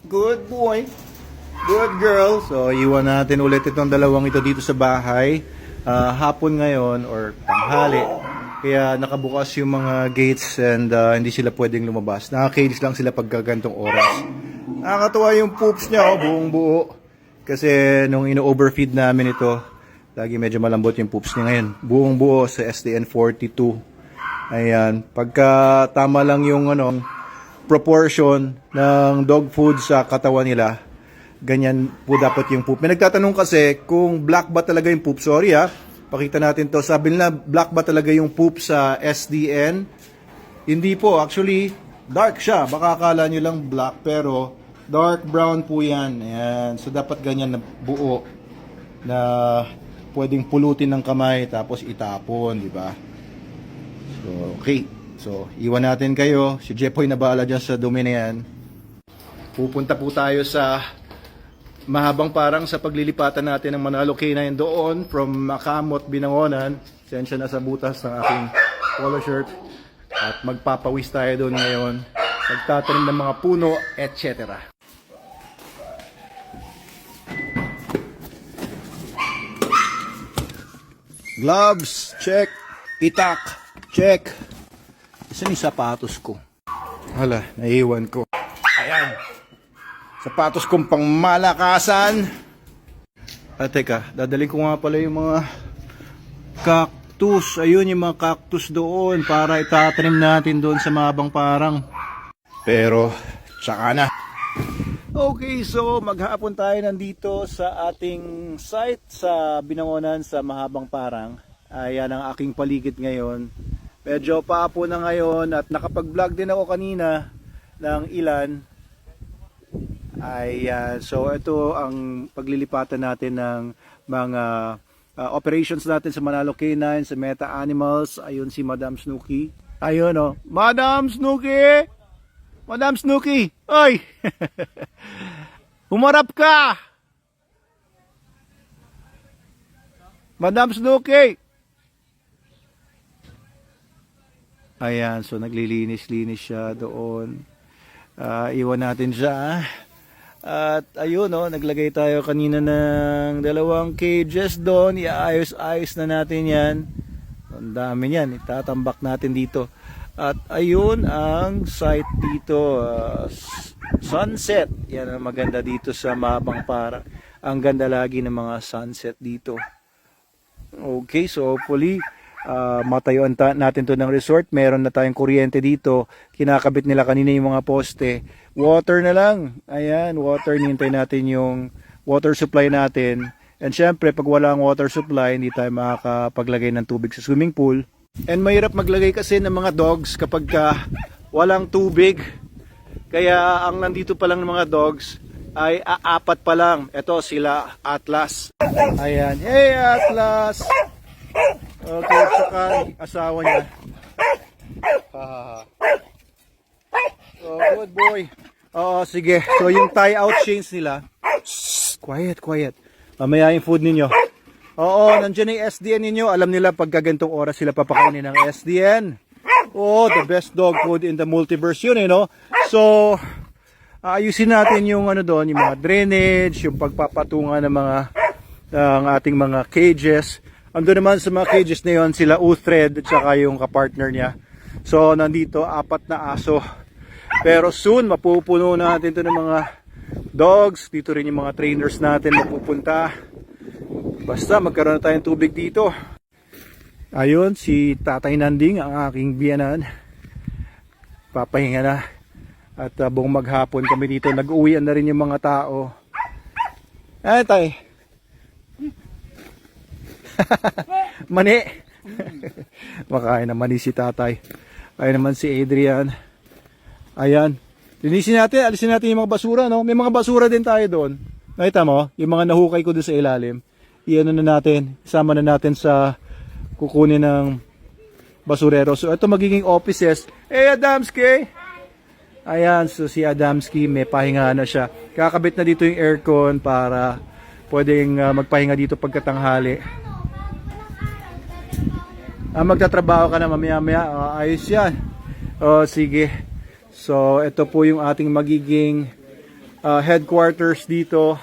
Good boy. Good girl. So, iwan natin ulit itong dalawang ito dito sa bahay. Hapon ngayon or tanghali. Kaya nakabukas yung mga gates and hindi sila pwedeng lumabas. Naka-cage lang sila pagka gantong oras. Nakakatuwa yung poops niya, buong buo. Kasi nung ino-overfeed namin ito, lagi medyo malambot yung poops niya ngayon. Buong buo sa SDN 42. Ayan. Pagka tama lang yung proportion ng dog food sa katawan nila, ganyan po dapat yung poop. May nagtatanong kasi kung black ba talaga yung poop. Sorry pakita natin to. Sabi nila black ba talaga yung poop sa SDN. Hindi po, actually dark siya. Baka akala nyo lang black pero dark brown po yan. Ayan. So dapat ganyan na buo na pwedeng pulutin ng kamay tapos itapon, di ba? So okay. So, iwan natin kayo. Si Jepoy na bahala dyan sa dumi na yan. Pupunta po tayo sa mahabang parang sa paglilipatan natin ng Manalo K9 doon from Makamot, Binangonan. Sensya na sa butas ng aking polo shirt. At magpapawis tayo doon ngayon. Magtatanim ng mga puno, etc. Gloves, check. Itak, check. Saan yung sapatos ko? Hala, naiwan ko. Ayan. Sapatos kong pang malakasan. Teka, dadalhin ko nga pala yung mga cactus. Ayun yung mga cactus doon para itatanim natin doon sa mahabang parang. Pero, tsaka na. Okay, so maghapon tayo nandito sa ating site sa Binangonan sa mahabang parang. Ayan ang aking paligid ngayon. Medyo paapo na ngayon at nakapag-vlog din ako kanina ng ilan. Ayan, so ito ang paglilipatan natin ng mga operations natin sa Manalo K9, sa Meta Animals. Ayun si Madam Snooki. Ayun Madam Snooki! Madam Snooki! Oy! Humarap ka! Madam Snooki! Ayan, so naglilinis-linis siya doon. Iwan natin siya. At ayun, naglagay tayo kanina ng 2 cages doon. Iayos-ayos na natin yan. Ang dami yan. Itatambak natin dito. At ayun ang site dito. Sunset. Yan ang maganda dito sa Mahabang Parang. Ang ganda lagi ng mga sunset dito. Okay, so hopefully matayuan natin to ng resort. Meron na tayong kuryente dito. Kinakabit nila kanina yung mga poste. Water na lang. Ayan, water. Nintay natin yung water supply natin. And syempre, pag wala ang water supply, hindi tayo makakapaglagay ng tubig sa swimming pool. And mahirap maglagay kasi ng mga dogs kapag walang tubig. Kaya ang nandito pa lang ng mga dogs ay 4 pa lang. Ito sila, Atlas. Ayan. Hey, Atlas! Okay, saka asawa niya. Oh, good boy. Oo, sige. So, yung tie-out chains nila. Shh, quiet. Mamaya yung food ninyo. Oo, nandiyan yung SDN ninyo. Alam nila pagka ganitong oras sila papakainin ng SDN. Oh, the best dog food in the multiverse yun, So, ayusin natin yung doon, yung mga drainage, yung pagpapatungan ng ating mga cages. Ando naman sa mga cages na yun, sila Uthred at saka yung kapartner niya. So, nandito, 4 na aso. Pero soon, mapupuno natin ito ng mga dogs. Dito rin yung mga trainers natin mapupunta. Basta, magkaroon na tayong tubig dito. Ayun, si Tatay Nanding, ang aking biyanan. Papahinga na. At buong maghapon kami dito. Nag-uwian na rin yung mga tao. Ay, tay. Mani. Makain na mani si tatay. Ayun naman si Adrian. Ayan. Linisin natin, alisin natin yung mga basura, May mga basura din tayo doon. Nakita mo? Yung mga nahukay ko doon sa ilalim. Iyan na natin. Isama na natin sa kukunin ng basurero. So ito magiging offices. Hey, Adamski! Ayan, so si Adamski may pahinga na siya. Kakabit na dito yung aircon para pwedeng magpahinga dito pagkatanghali. Magtatrabaho ka na mamaya-maya. Ayos yan. Sige. So, ito po yung ating magiging headquarters dito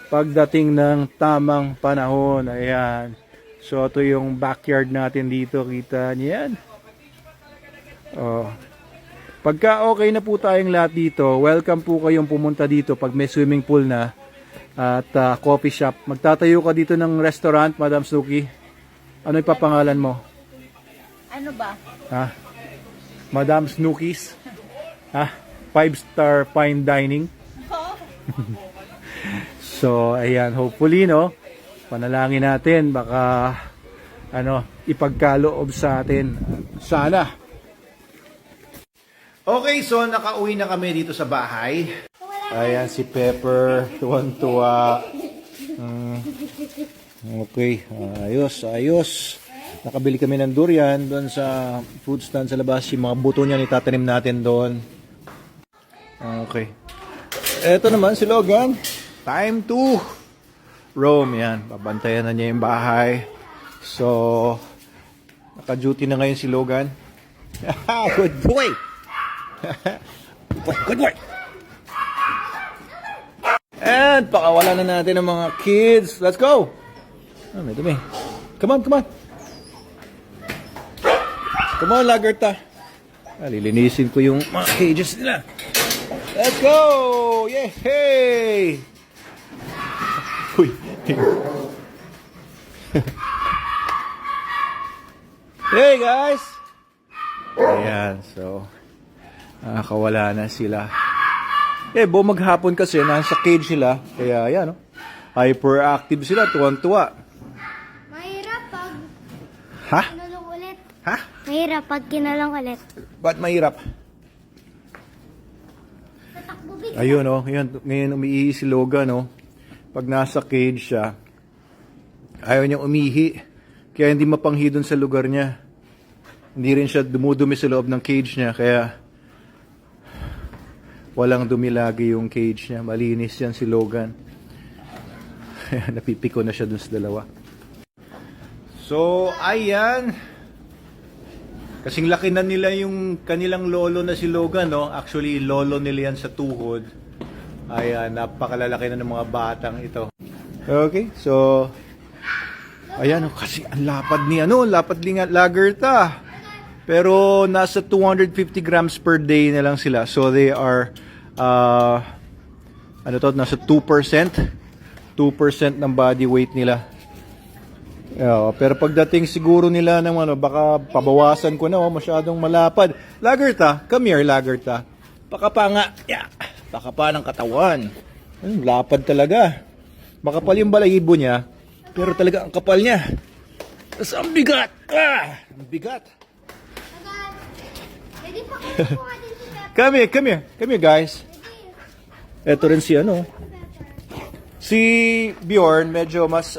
pagdating ng tamang panahon. Ayan. So ito yung backyard natin dito. Kita niyo yan. Oh. Pagka okay na po tayong lahat dito, welcome po kayong pumunta dito pag may swimming pool na at coffee shop. Magtatayo ka dito ng restaurant, Madam Suki. Ano ipapangalan mo? Ano ba? Ha? Madam Snookies? Ha? 5-star fine dining? So, ayan, hopefully, no, panalangin natin, baka, ipagkaloob sa atin. Sana. Okay, so nakauwi na kami dito sa bahay. Ayan, si Pepper, tuwan-tuwa. Okay, ayos. Nakabili kami ng durian doon sa food stand sa labas. Yung mga buto niya itatanim natin doon. Okay. Eto naman si Logan. Time to roam. Yan. Babantayan na niya yung bahay. So, naka-duty na ngayon si Logan. Good boy! Good boy! And pakawalan na natin ang mga kids. Let's go! Oh, may dumi. Come on. Come on, Lagerta. Lilinisin ko yung mga cages nila. Let's go! Yay! Uy. Hey, guys! Ayan, so nakakawala na sila. Maghapon kasi nasa cage sila. Kaya, ayan, hyperactive sila, tuwan-tuwa. Mahirap pag Ha? kinulong ulit. Ha? Mahirap pag kinulong ulit. Ba't mahirap? Tatakbo bigla. Ayun, ngayon umiihi si Logan, Pag nasa cage siya, ayaw niyang umihi. Kaya hindi mapanghi dun sa lugar niya. Hindi rin siya dumudumi sa loob ng cage niya. Kaya walang dumi lagi yung cage niya. Malinis yan si Logan. Napipiko na siya dun sa dalawa. So, ayan. Kasing laki na nila yung kanilang lolo na si Logan, Actually, lolo nila yan sa tuhod. Ayan, napakalalaki na ng mga batang ito. Okay, so ayan, kasi ang lapad ni Lagerta. Pero nasa 250 grams per day na lang sila. So they are nasa 2%. 2% ng body weight nila. Pero pagdating siguro nila ng baka pabawasan ko na, masyadong malapad. Lagerta, come here, Lagerta. Pakapa nga. Yeah. Pakapa ng katawan. Lapad talaga. Makapal yung balahibo niya, pero talaga ang kapal niya. Tapos ang bigat. Ang bigat. Pwede pa kumukuha din si Pepper. Come here, guys. Ito rin si Bjorn, medyo mas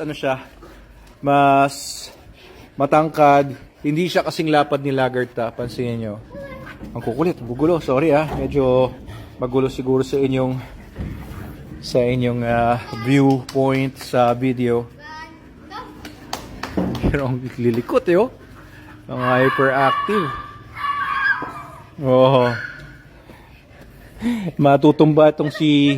mas matangkad. Hindi siya kasing lapad ni Lagerta, pansinin nyo. Ang kukulit, gugulo, sorry medyo magulo siguro sa inyong viewpoint sa video. Pero ang lilikot ang hyperactive. Matutumba itong si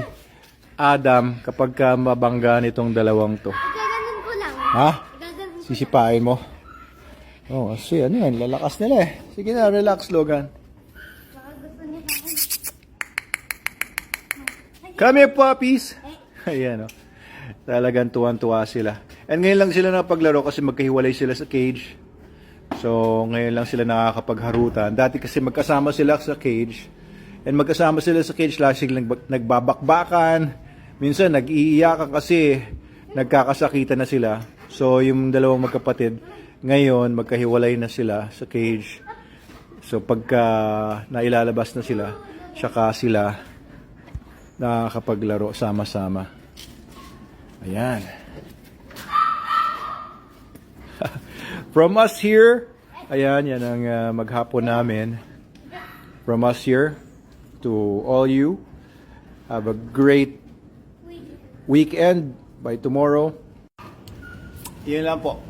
Adam kapag mabangga nitong dalawang to. Gaganon ko lang. Ha? Gaganon ko. Sisipain mo? Kasi lalakas nila Sige na, relax, Logan. Baka gusto niya sa akin. Come here, puppies! Ayan, Talagang tuwan-tuwa sila. And ngayon lang sila napaglaro kasi magkahiwalay sila sa cage. So, ngayon lang sila nakakapagharutan. Dati kasi magkasama sila sa cage. And magkasama sila sa cage, lagi silang nagbabakbakan. Minsan, nag-iiyakan kasi nagkakasakitan na sila. So, yung dalawang magkapatid, ngayon, magkahiwalay na sila sa cage. So, pagka nailalabas na sila, saka sila nakakapaglaro sama-sama. Ayan. From us here, ayan, yan ang maghapon namin. From us here to all you, have a great weekend. By tomorrow. Yun lang po.